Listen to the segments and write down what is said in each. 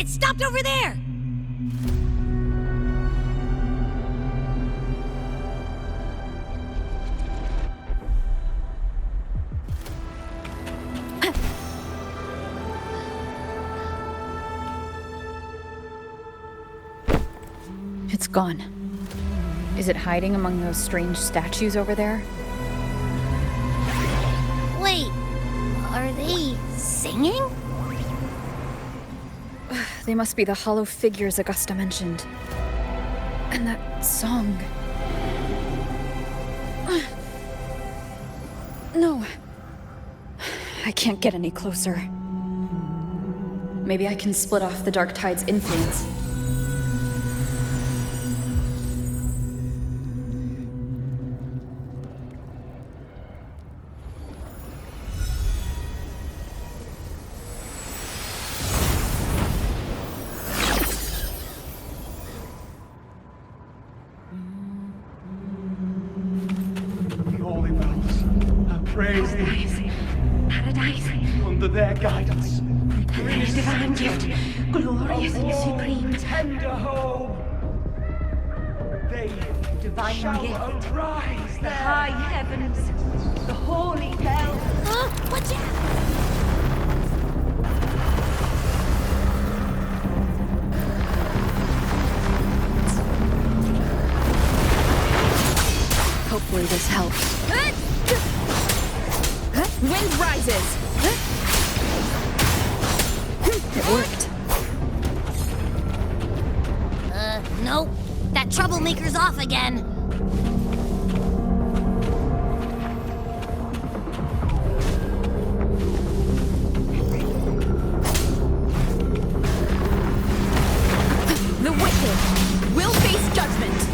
It stopped over there! It's gone. Is it hiding among those strange statues over there? Wait, are they singing? They must be the hollow figures Augusta mentioned. And that song. No. I can't get any closer. Maybe I can split off the Dark Tide's influence. Praise thee. Paradise. Under their guidance. Their divine gift. Glorious and supreme. Tender home. They Divine shall gift. arise The there. high heavens. The holy bell. Watch out! Hopefully this helps. Wind rises! It worked. Nope. That troublemaker's off again. The wicked will face judgment.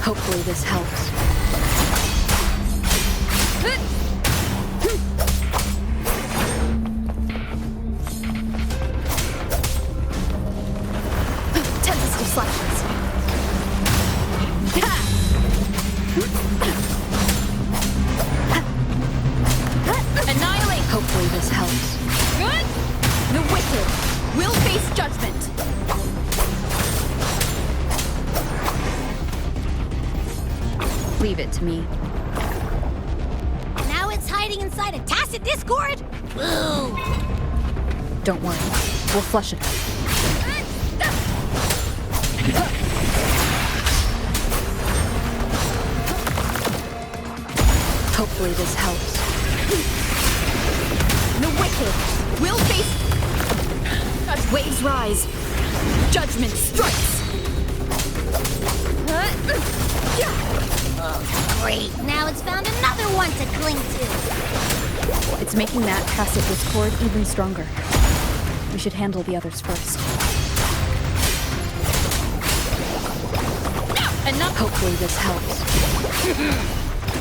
Hopefully this helps. Tempest of slashes. Annihilate! Hopefully this helps. The wicked will face judgment. Leave it to me. Now it's hiding inside a tacit discord? Boo! Don't worry. We'll flush it out. Hopefully this helps. The wicked will face... As waves rise, judgment strikes. Great, now it's found another one to cling to. It's making that tacit discord even stronger. We should handle the others first. Enough! Hopefully this helps.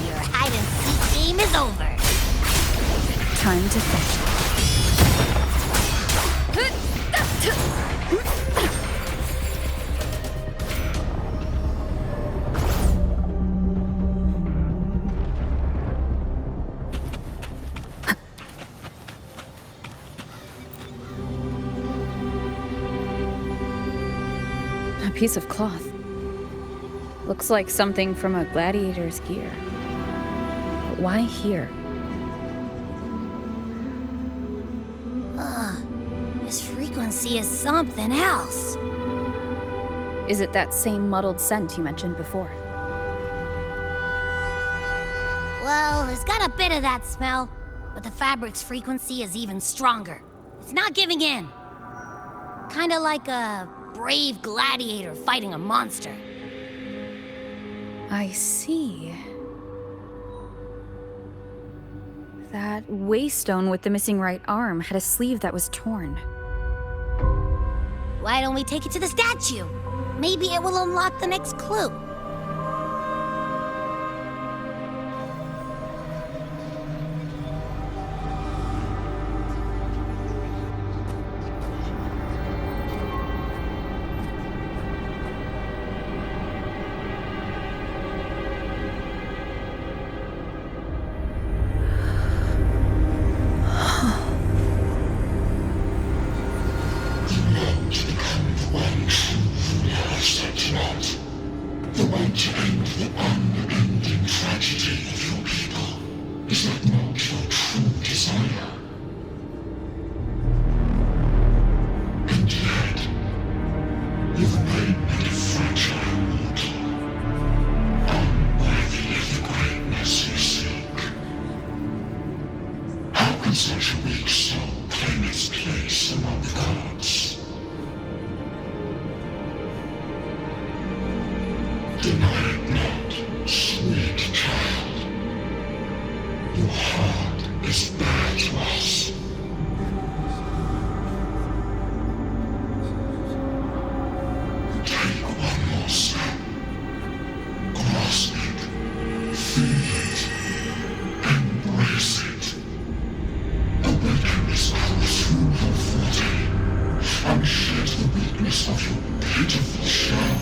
Your hide-and-seek game is over. Time to fetch. A piece of cloth. Looks like something from a gladiator's gear. But why here? This frequency is something else. Is it that same muddled scent you mentioned before? Well, it's got a bit of that smell, but the fabric's frequency is even stronger. It's not giving in. Kinda like a brave gladiator fighting a monster. I see. That waystone with the missing right arm had a sleeve that was torn. Why don't we take it to the statue? Maybe it will unlock the next clue. such a weak soul claim its place among the gods? Deny it not, sweet child. Your heart is bare to us. Take one more step. Grasp it. Feel it. Embrace it. Awaken this power through your body and shed the weakness of your pitiful shell.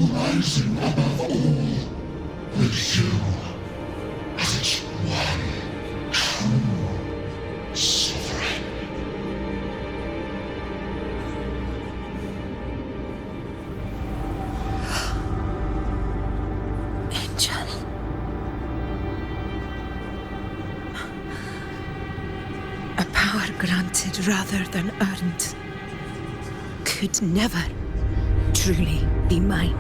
Rising above all, with you as its one true sovereign. Angel. A power granted rather than earned could never truly be mine.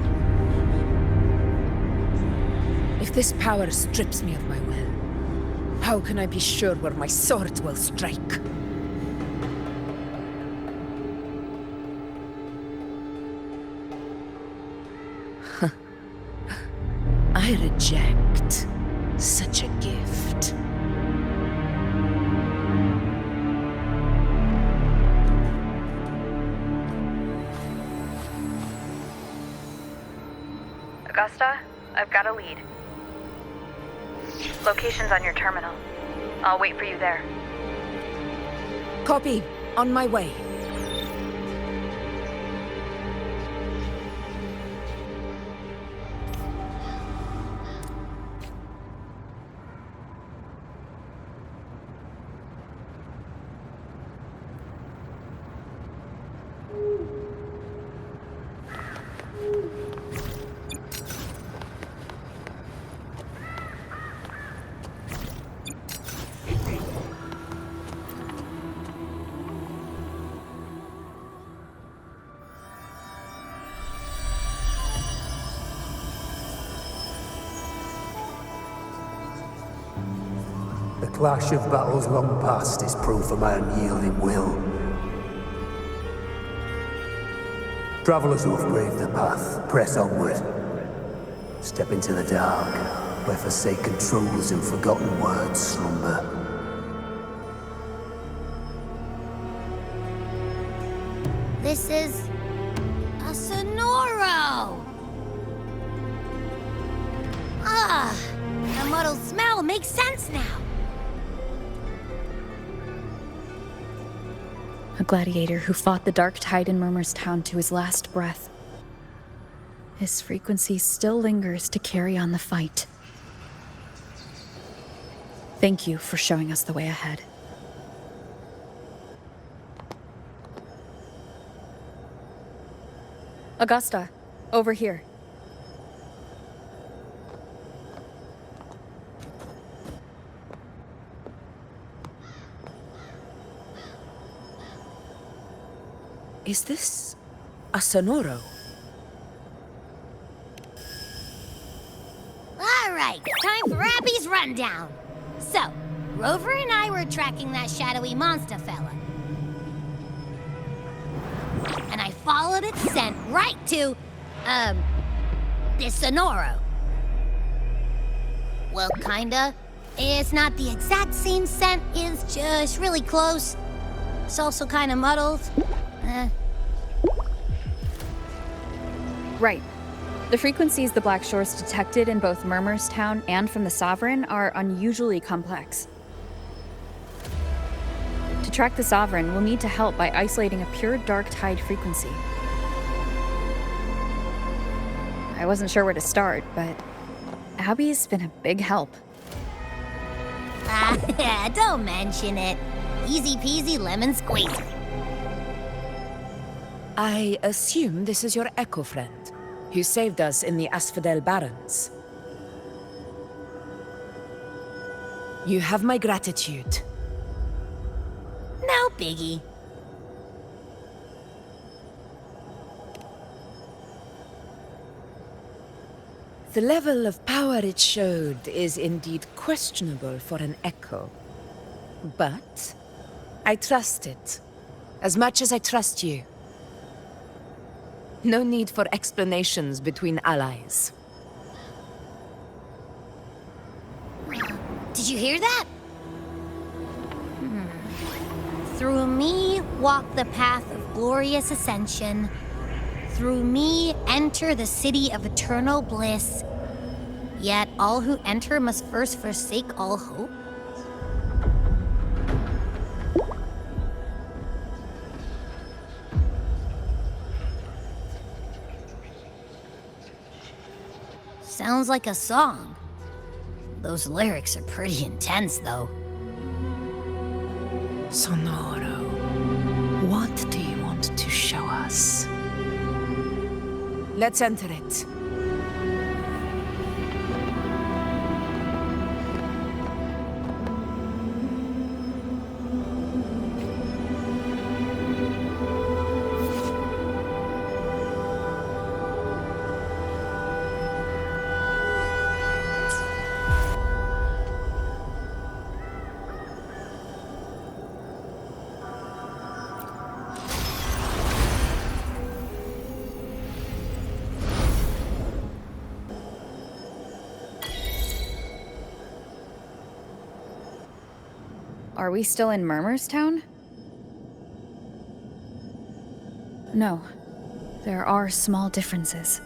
If this power strips me of my will, how can I be sure where my sword will strike? I reject such a gift. Augusta, I've got a lead. Location's on your terminal. I'll wait for you there. Copy. On my way. The clash of battles long past is proof of my unyielding will. Travelers who have braved the path, press onward. Step into the dark, where forsaken truths and forgotten words slumber. This is a Sonoro! Ah, the muddled smell makes sense now. A gladiator who fought the dark tide in Murmurstown to his last breath. His frequency still lingers to carry on the fight. Thank you for showing us the way ahead. Augusta, over here. Is this a Sonoro? All right, time for Abby's rundown. So, Rover and I were tracking that shadowy monster fella. And I followed its scent right to, this Sonoro. Well, kinda. It's not the exact same scent, it's just really close. It's also kinda muddled. Right. The frequencies the Black Shores detected in both Murmurstown and from the Sovereign are unusually complex. To track the Sovereign, we'll need to help by isolating a pure dark tide frequency. I wasn't sure where to start, but Abby's been a big help. Don't mention it. Easy peasy lemon squeezy. I assume this is your Echo friend, who saved us in the Asphodel Barrens. You have my gratitude. No biggie. The level of power it showed is indeed questionable for an Echo. But I trust it, as much as I trust you. No need for explanations between allies. Did you hear that? Through me walk the path of glorious ascension. Through me enter the city of eternal bliss. Yet all who enter must first forsake all hope. Sounds like a song. Those lyrics are pretty intense, though. Sonoro, what do you want to show us? Let's enter it. Are we still in Murmur's Town? No. There are small differences.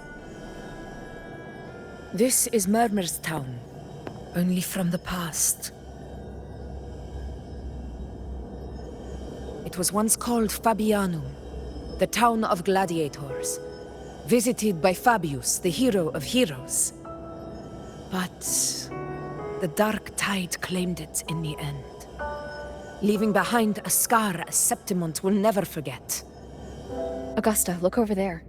This is Murmur's Town, only from the past. It was once called Fabianum, the town of gladiators, visited by Fabius, the hero of heroes. But the dark tide claimed it in the end, leaving behind a scar Septimont will never forget. Augusta, look over there.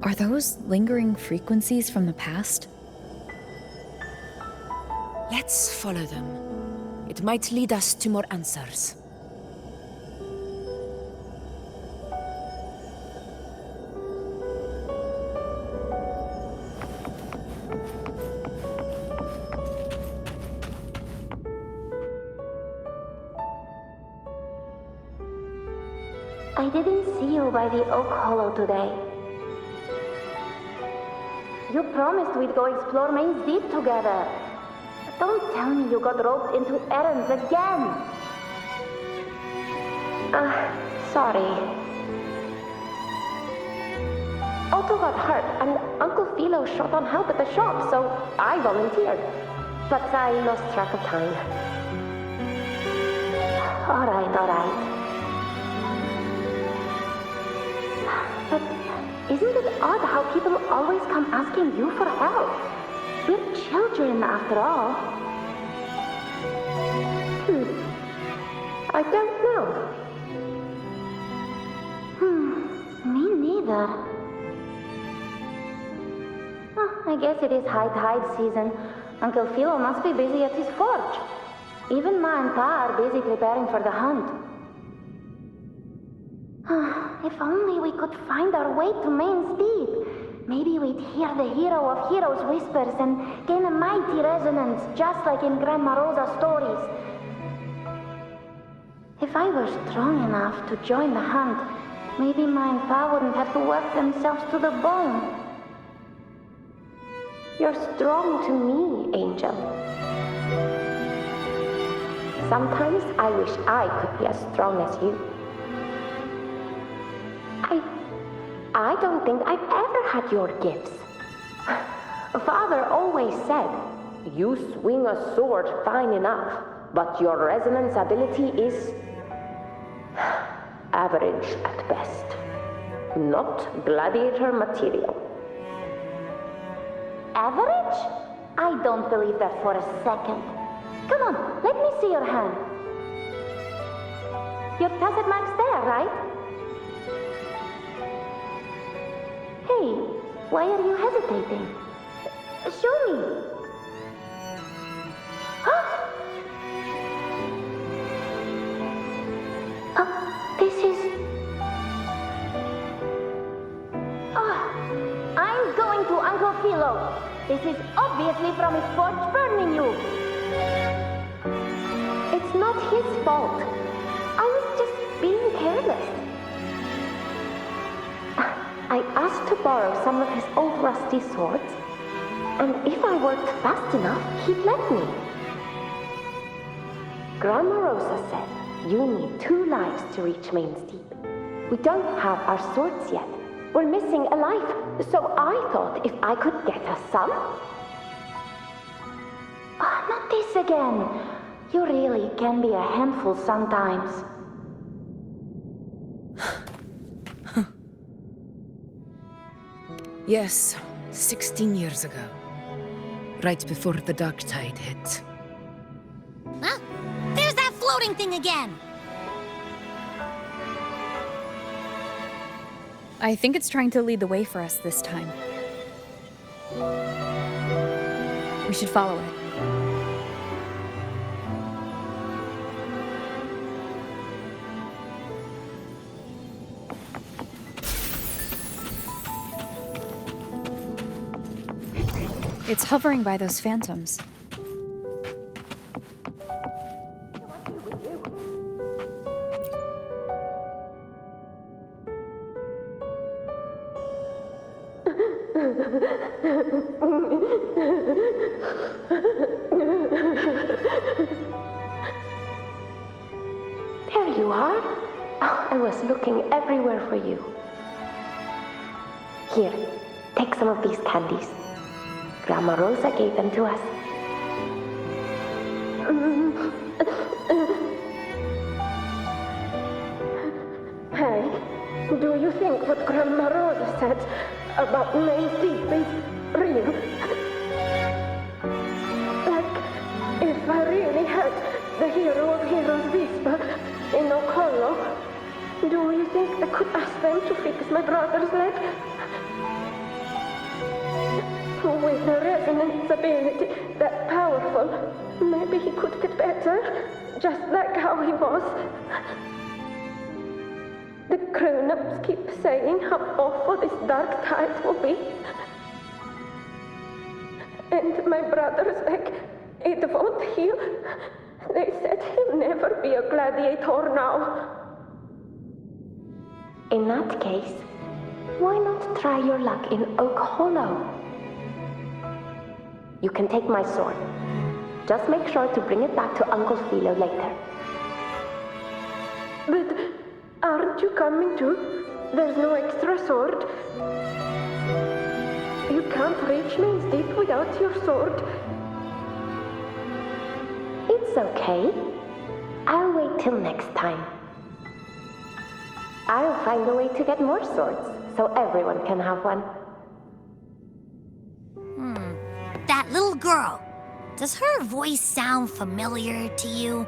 Are those lingering frequencies from the past? Let's follow them. It might lead us to more answers. I didn't see you by the Oak Hollow today. You promised we'd go explore Main's Deep together. Don't tell me you got roped into errands again. Sorry. Otto got hurt, and Uncle Philo short on help at the shop, so I volunteered. But I lost track of time. All right. But isn't it odd how people always come asking you for help? We're children, after all. I don't know. Me neither. I guess it is high tide season. Uncle Philo must be busy at his forge. Even Ma and Pa are busy preparing for the hunt. If only we could find our way to Main's Deep. Maybe we'd hear the hero of heroes whispers and gain a mighty resonance, just like in Grandma Rosa's stories. If I were strong enough to join the hunt, maybe Ma and Pa wouldn't have to work themselves to the bone. You're strong to me, Angel. Sometimes I wish I could be as strong as you. I don't think I've ever had your gifts. Father always said, you swing a sword fine enough, but your resonance ability is average at best. Not gladiator material. Average? I don't believe that for a second. Come on, let me see your hand. Your facet mark's there, right? Hey, why are you hesitating? Show me. This is... I'm going to Uncle Philo. This is obviously from his forge burning you. It's not his fault. I was just being careless. I asked to borrow some of his old rusty swords, and if I worked fast enough, he'd let me. Grandma Rosa said you need 2 lives to reach Main's Deep. We don't have our swords yet. We're missing a life, so I thought if I could get us some... not this again. You really can be a handful sometimes. Yes, 16 years ago. Right before the dark tide hit. Huh? There's that floating thing again! I think it's trying to lead the way for us this time. We should follow it. It's hovering by those phantoms. There you are. Oh, I was looking everywhere for you. Here, take some of these candies. Grandma Rosa gave them to us. Hey, do you think what Grandma Rosa said about Main's Deep is real? Like, if I really had the hero of heroes whisper in Okolo, do you think I could ask them to fix my brother's leg? With a resonance ability that powerful, maybe he could get better, just like how he was. The grown-ups keep saying how awful this dark tide will be. And my brother's leg, it won't heal. They said he'll never be a gladiator now. In that case, why not try your luck in Oak Hollow? You can take my sword. Just make sure to bring it back to Uncle Philo later. But aren't you coming too? There's no extra sword. You can't reach Main's Deep without your sword. It's okay. I'll wait till next time. I'll find a way to get more swords, so everyone can have one. That little girl. Does her voice sound familiar to you?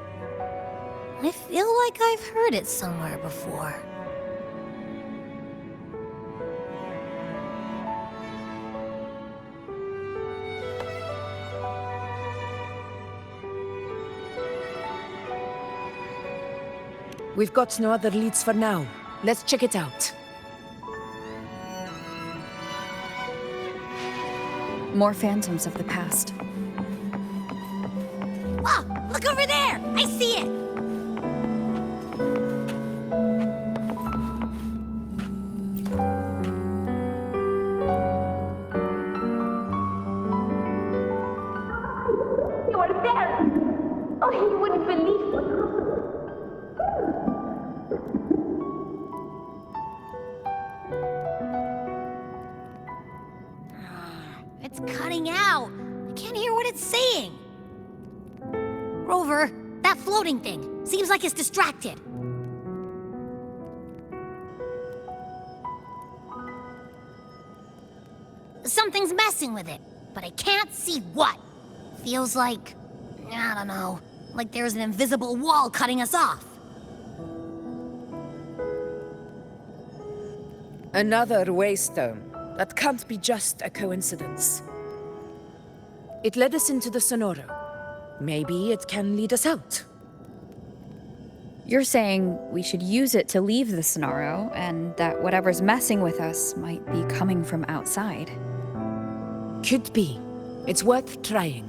I feel like I've heard it somewhere before. We've got no other leads for now. Let's check it out. More phantoms of the past. Whoa! Look over there! I see it! You are there! Oh, you wouldn't believe what It's cutting out. I can't hear what it's saying. Rover, that floating thing. Seems like it's distracted. Something's messing with it, but I can't see what. Feels like I don't know. Like there's an invisible wall cutting us off. Another waystone. That can't be just a coincidence. It led us into the Sonoro. Maybe it can lead us out. You're saying we should use it to leave the Sonoro, and that whatever's messing with us might be coming from outside. Could be. It's worth trying.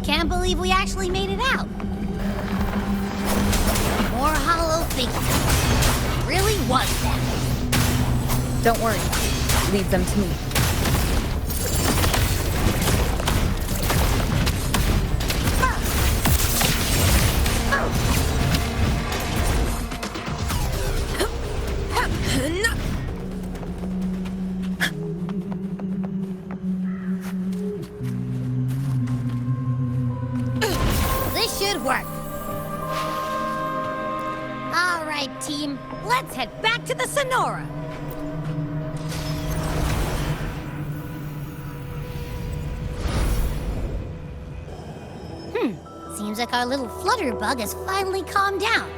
Can't believe we actually made it out. More hollow figures. Really was that. Don't worry. Leave them to me. This should work. All right, team. Let's head back to the Sonora. Seems like our little flutterbug has finally calmed down.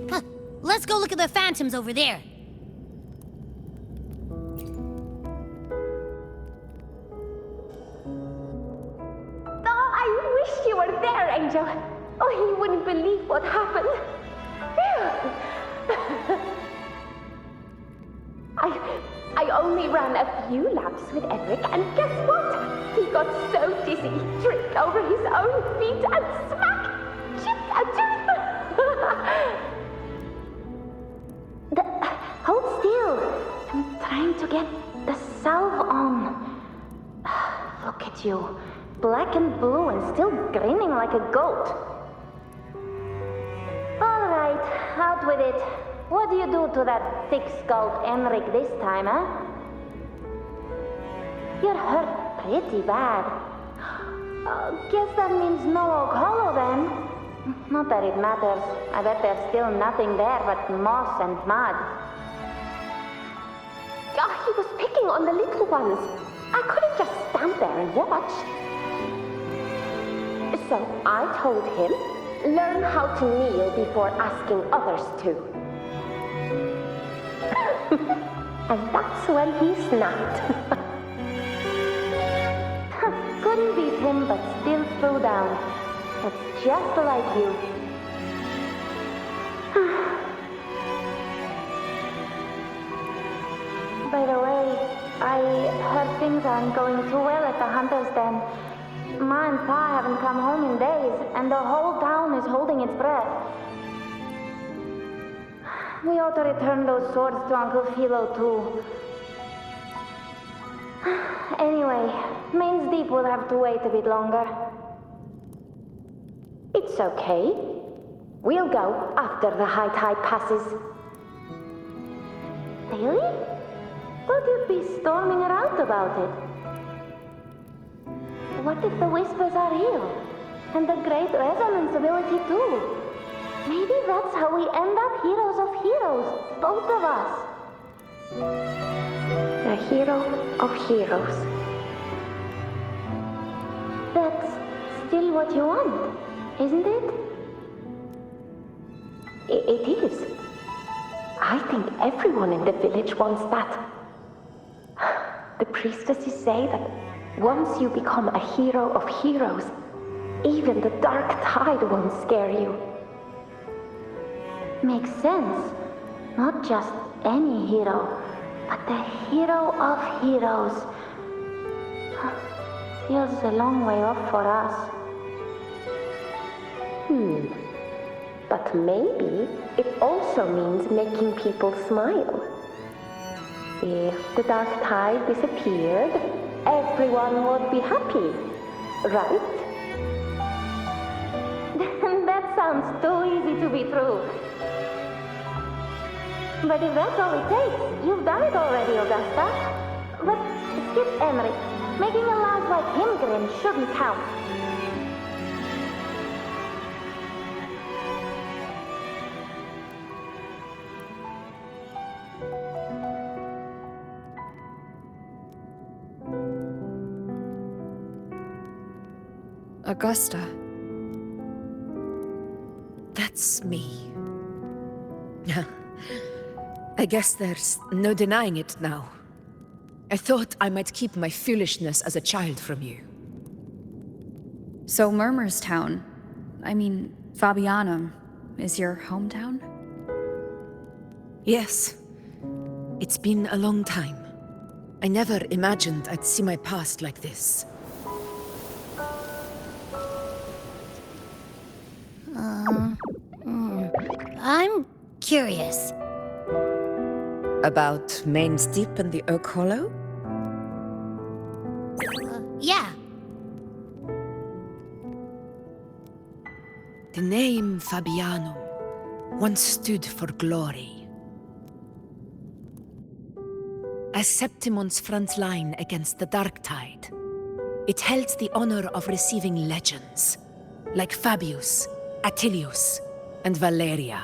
Huh. Let's go look at the phantoms over there. Oh, I wish you were there, Angel. Oh, you wouldn't believe what happened. I only ran a few laps with Eric, and guess what? He got so dizzy, he tripped over his own feet and smack! Chipped a tooth! Hold still. I'm trying to get the salve on. Look at you. Black and blue and still grinning like a goat. All right, out with it. What do you do to that thick-skulled Enric this time, huh? You're hurt pretty bad. Guess that means no Oak Hollow then. Not that it matters. I bet there's still nothing there but moss and mud. He was picking on the little ones. I couldn't just stand there and watch. So I told him, learn how to kneel before asking others to. And that's when he snapped. Couldn't beat him, but still threw down. That's just like you. By the way, I heard things aren't going too well at the Hunter's Den. Ma and Pa haven't come home in days, and the whole town is holding its breath. We ought to return those swords to Uncle Philo, too. Anyway, Main's Deep will have to wait a bit longer. It's okay. We'll go after the high tide passes. Really? Thought you'd be storming around about it. What if the whispers are real? And the great resonance ability, too? Maybe that's how we end up heroes of heroes, both of us. A hero of heroes. That's still what you want, isn't it? It is. I think everyone in the village wants that. The priestesses say that once you become a hero of heroes, even the dark tide won't scare you. Makes sense. Not just any hero, but the hero of heroes. Feels a long way off for us. But maybe it also means making people smile. If the dark tide disappeared, everyone would be happy, right? That sounds too easy to be true. But if that's all it takes, you've done it already, Augusta. But Skip Emery. Making a lad like him grin shouldn't count. Augusta. That's me. I guess there's no denying it now. I thought I might keep my foolishness as a child from you. So Murmurstown, Fabianum, is your hometown? Yes. It's been a long time. I never imagined I'd see my past like this. I'm curious. About Main's Deep and the Oak Hollow? Yeah. The name Fabianum once stood for glory. As Septimon's front line against the Dark Tide, it held the honor of receiving legends, like Fabius, Attilius, and Valeria.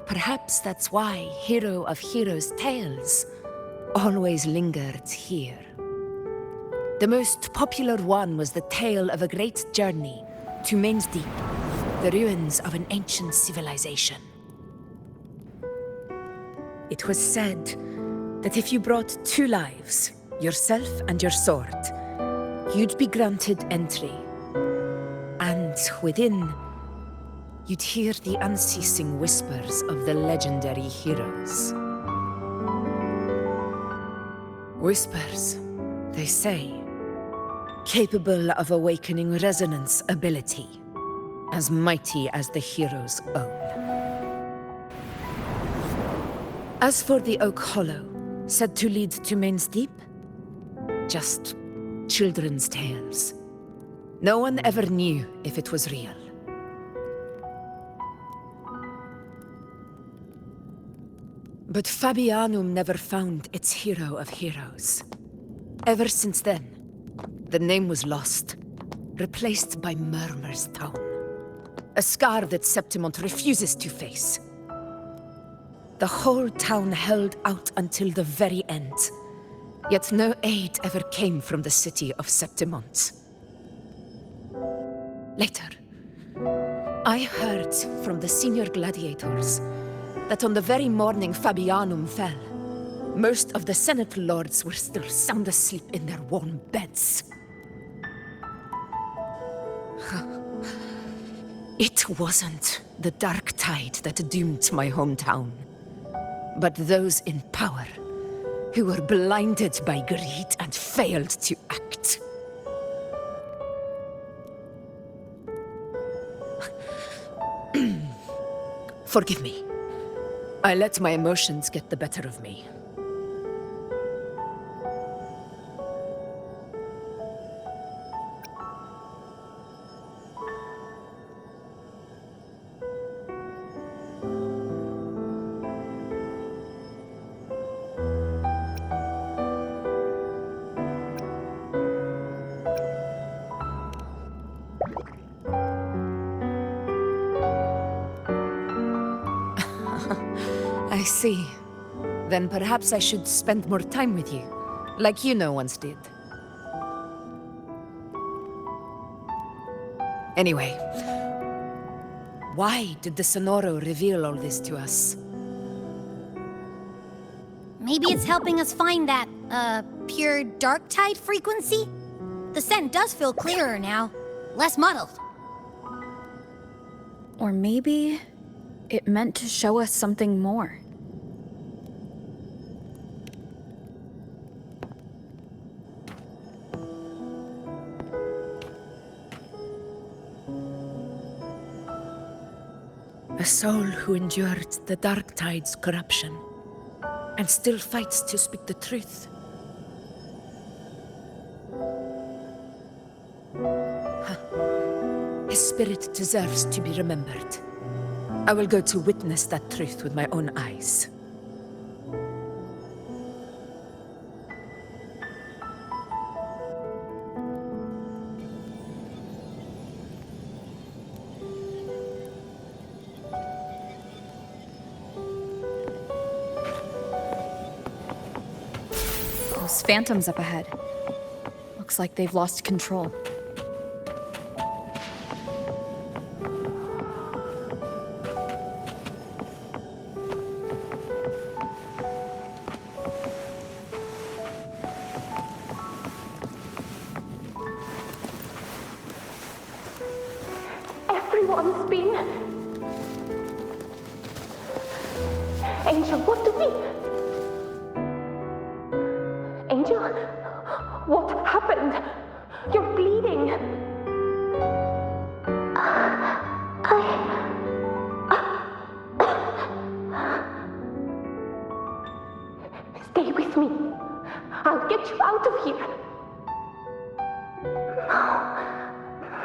Perhaps that's why Hero of Heroes' tales always lingered here. The most popular one was the tale of a great journey to Main's Deep, the ruins of an ancient civilization. It was said that if you brought 2 lives, yourself and your sword, you'd be granted entry. And within, you'd hear the unceasing whispers of the legendary heroes. Whispers, they say, capable of awakening resonance ability, as mighty as the hero's own. As for the Oak Hollow, said to lead to Main's Deep, just children's tales. No one ever knew if it was real. But Fabianum never found its hero of heroes. Ever since then, the name was lost, replaced by Murmur's Town. A scar that Septimont refuses to face. The whole town held out until the very end, yet no aid ever came from the city of Septimont. Later, I heard from the senior gladiators that on the very morning Fabianum fell, most of the Senate lords were still sound asleep in their warm beds. It wasn't the Dark Tide that doomed my hometown, but those in power who were blinded by greed and failed to act. Forgive me. I let my emotions get the better of me. I see. Then perhaps I should spend more time with you, like Yuno once did. Anyway, why did the Sonoro reveal all this to us? Maybe it's helping us find that, pure dark tide frequency? The scent does feel clearer now, less muddled. Or maybe it meant to show us something more. A soul who endured the Dark Tide's corruption, and still fights to speak the truth. His spirit deserves to be remembered. I will go to witness that truth with my own eyes. Those phantoms up ahead. Looks like they've lost control. Everyone's been... Angel, what do we... Angel? What happened? You're bleeding. Stay with me. I'll get you out of here.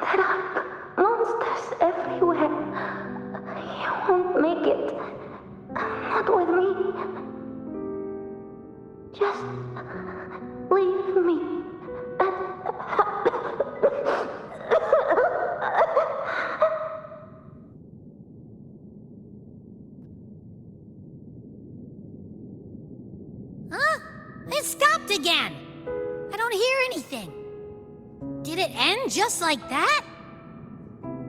There are monsters everywhere. You won't make it. Not with me. Just leave me. Huh? It stopped again. I don't hear anything. Did it end just like that?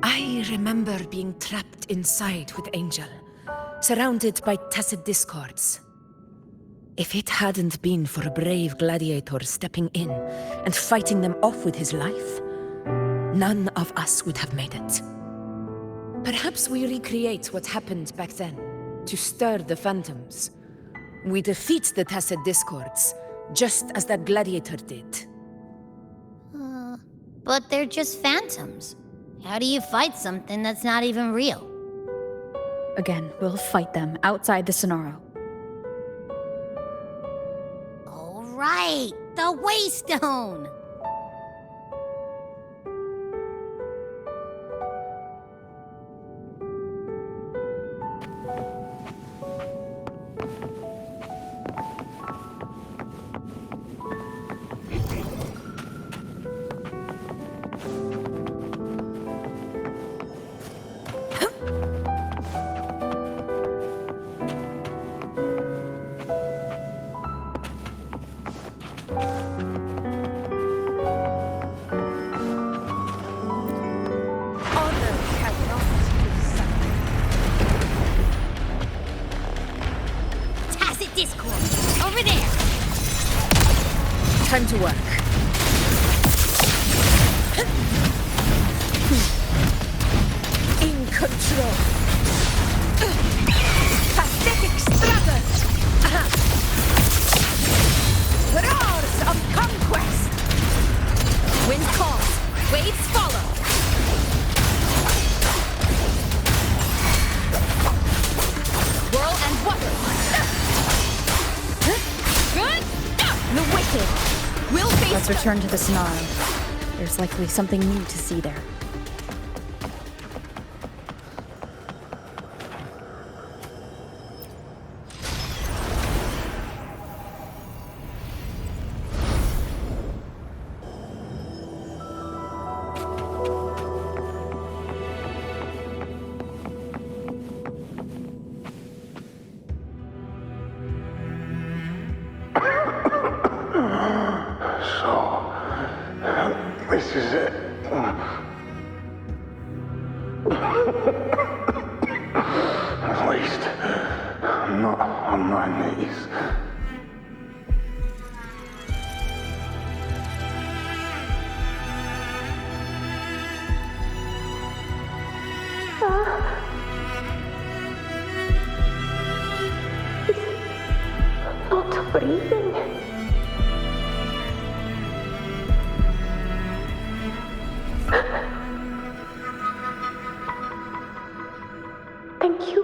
I remember being trapped inside with Angel, surrounded by tacit discords. If it hadn't been for a brave gladiator stepping in and fighting them off with his life, none of us would have made it. Perhaps we recreate what happened back then, to stir the phantoms. We defeat the tacit discords, just as that gladiator did. But they're just phantoms. How do you fight something that's not even real? Again, we'll fight them outside the Sonaro. Oh, right! The Waystone! Discord! Over there! Time to work. In control. Pathetic struggle! Roars of conquest! Wind calls, waves follow. Whirl and water. Good! The wicked will face. Let's return to the Sonaro. There's likely something new to see there. This is it. At least, I'm not on my knees. Not breathing. Thank you.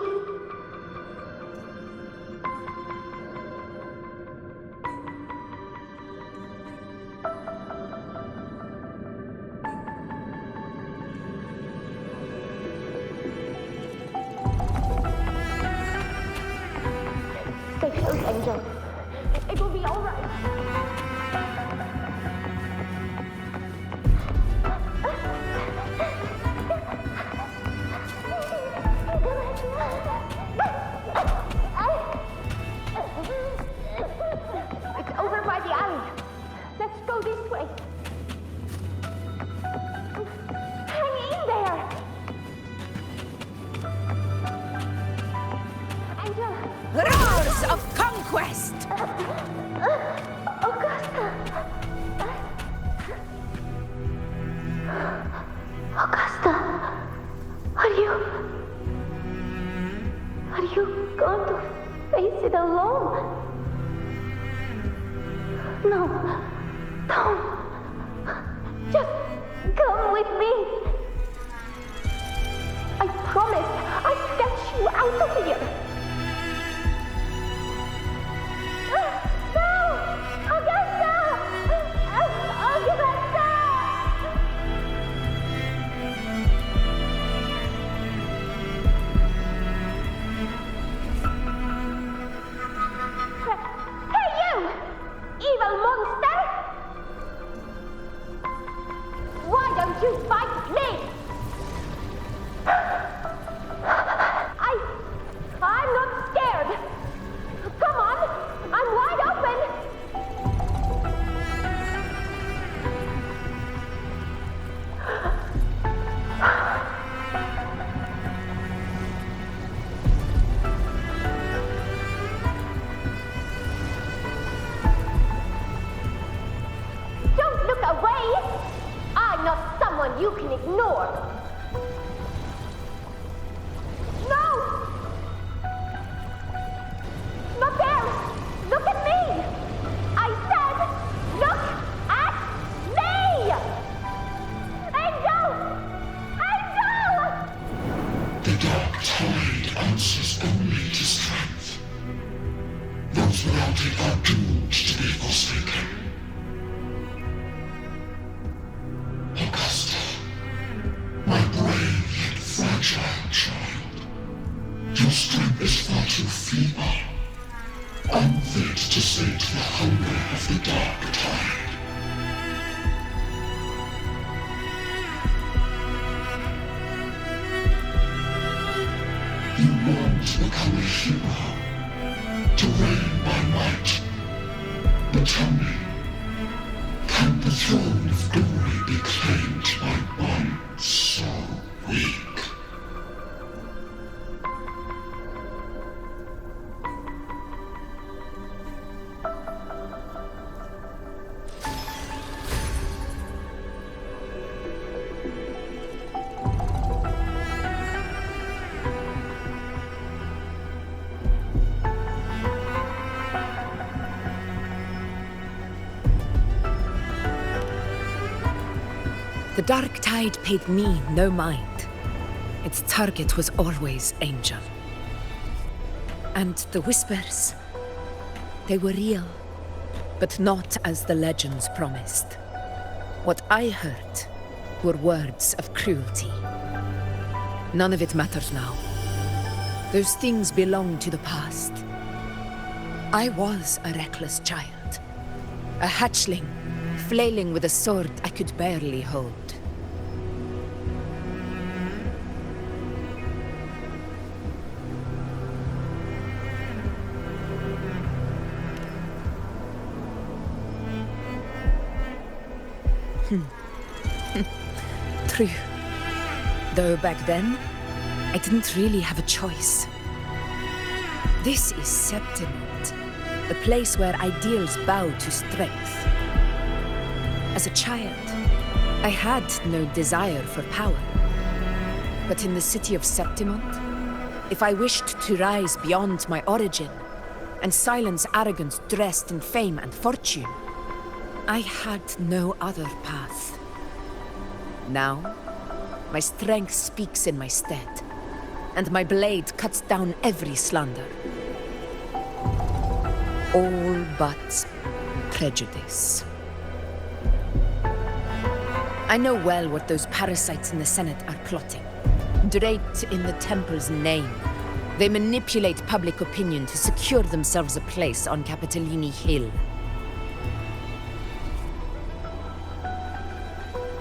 Stay close, Angel. It will be all right. It's over by the alley. words of conquest! Augusta, are you going to face it alone? No, don't. Just come with me. I promise I'll get you out of here. No! Augusta! Augusta! Hey, you! Evil monster! Why don't you fight me? I'm not scared. Come on, I'm wide open. Don't look away. I'm not someone you can ignore. No! Not there! Look at me! I said, look at me! Angel! Angel! The dark tide answers only to strength. Those without it are doomed to be forsaken. Augusta, my brave yet fragile child, your strength is far too feeble, unfit to sate the hunger of the dark tide. You long to become a hero, to reign by might. But tell me, can the throne of glory be claimed by one so weak? The dark tide paid me no mind. Its target was always Angel. And the whispers, they were real, but not as the legends promised. What I heard were words of cruelty. None of it matters now. Those things belong to the past. I was a reckless child, a hatchling, flailing with a sword I could barely hold. True. Though back then, I didn't really have a choice. This is Septimund, the place where ideals bow to strength. As a child, I had no desire for power. But in the city of Septimund, if I wished to rise beyond my origin and silence arrogance dressed in fame and fortune, I had no other path. Now, my strength speaks in my stead, and my blade cuts down every slander. All but prejudice. I know well what those parasites in the Senate are plotting. Draped in the Temple's name, they manipulate public opinion to secure themselves a place on Capitolini Hill.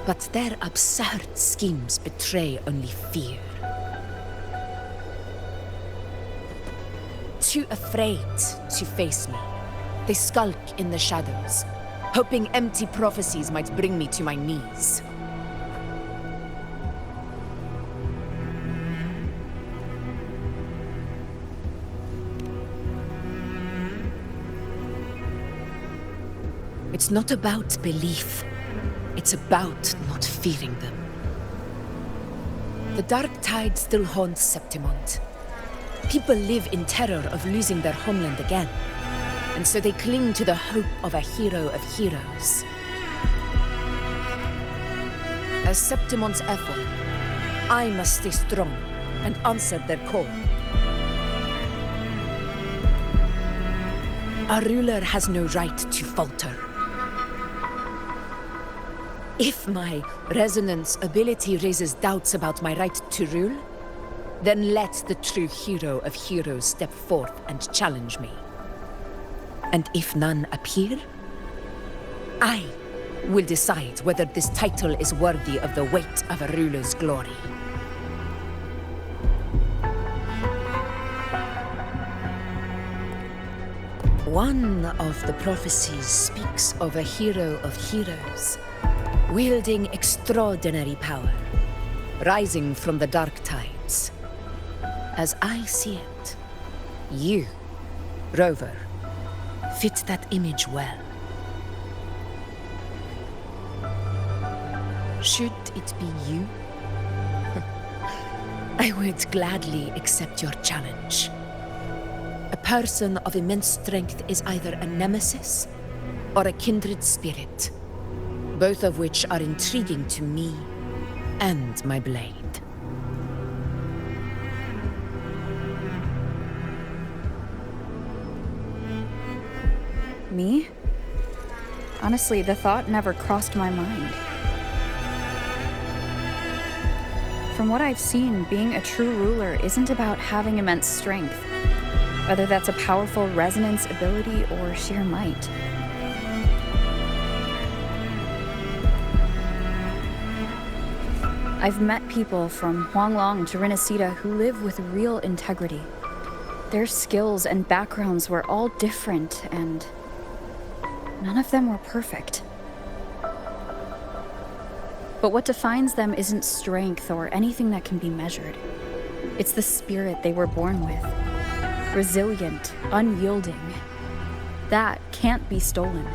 But their absurd schemes betray only fear. Too afraid to face me, they skulk in the shadows, hoping empty prophecies might bring me to my knees. It's not about belief. It's about not fearing them. The dark tide still haunts Septimont. People live in terror of losing their homeland again, and so they cling to the hope of a hero of heroes. As Septimont's effort, I must stay strong and answer their call. Our ruler has no right to falter. If my resonance ability raises doubts about my right to rule, then let the true hero of heroes step forth and challenge me. And if none appear, I will decide whether this title is worthy of the weight of a ruler's glory. One of the prophecies speaks of a hero of heroes, wielding extraordinary power, rising from the dark tides. As I see it, you, Rover, fit that image well. Should it be you, I would gladly accept your challenge. A person of immense strength is either a nemesis or a kindred spirit, both of which are intriguing to me and my blade. Me? Honestly, the thought never crossed my mind. From what I've seen, being a true ruler isn't about having immense strength, whether that's a powerful resonance ability or sheer might. I've met people from Huanglong to Renacida who live with real integrity. Their skills and backgrounds were all different, and none of them were perfect. But what defines them isn't strength or anything that can be measured. It's the spirit they were born with. Resilient, unyielding. That can't be stolen.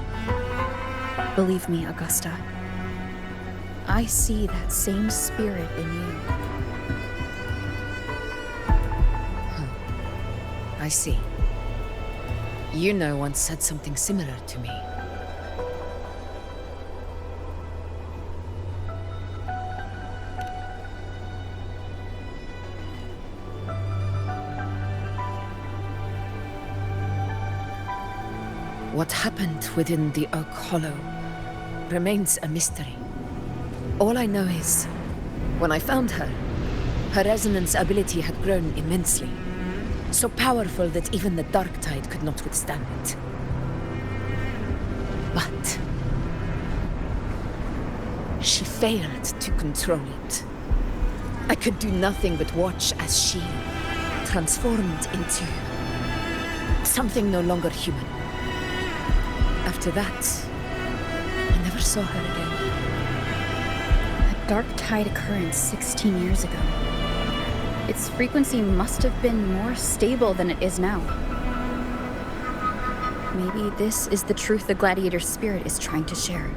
Believe me, Augusta. I see that same spirit in you. I see. Yuno once said something similar to me. What happened within the Oak Hollow remains a mystery. All I know is, when I found her, her resonance ability had grown immensely. So powerful that even the dark tide could not withstand it. But she failed to control it. I could do nothing but watch as she transformed into something no longer human. After that, I never saw her again. That dark tide occurrence 16 years ago. Its frequency must have been more stable than it is now. Maybe this is the truth the gladiator spirit is trying to share.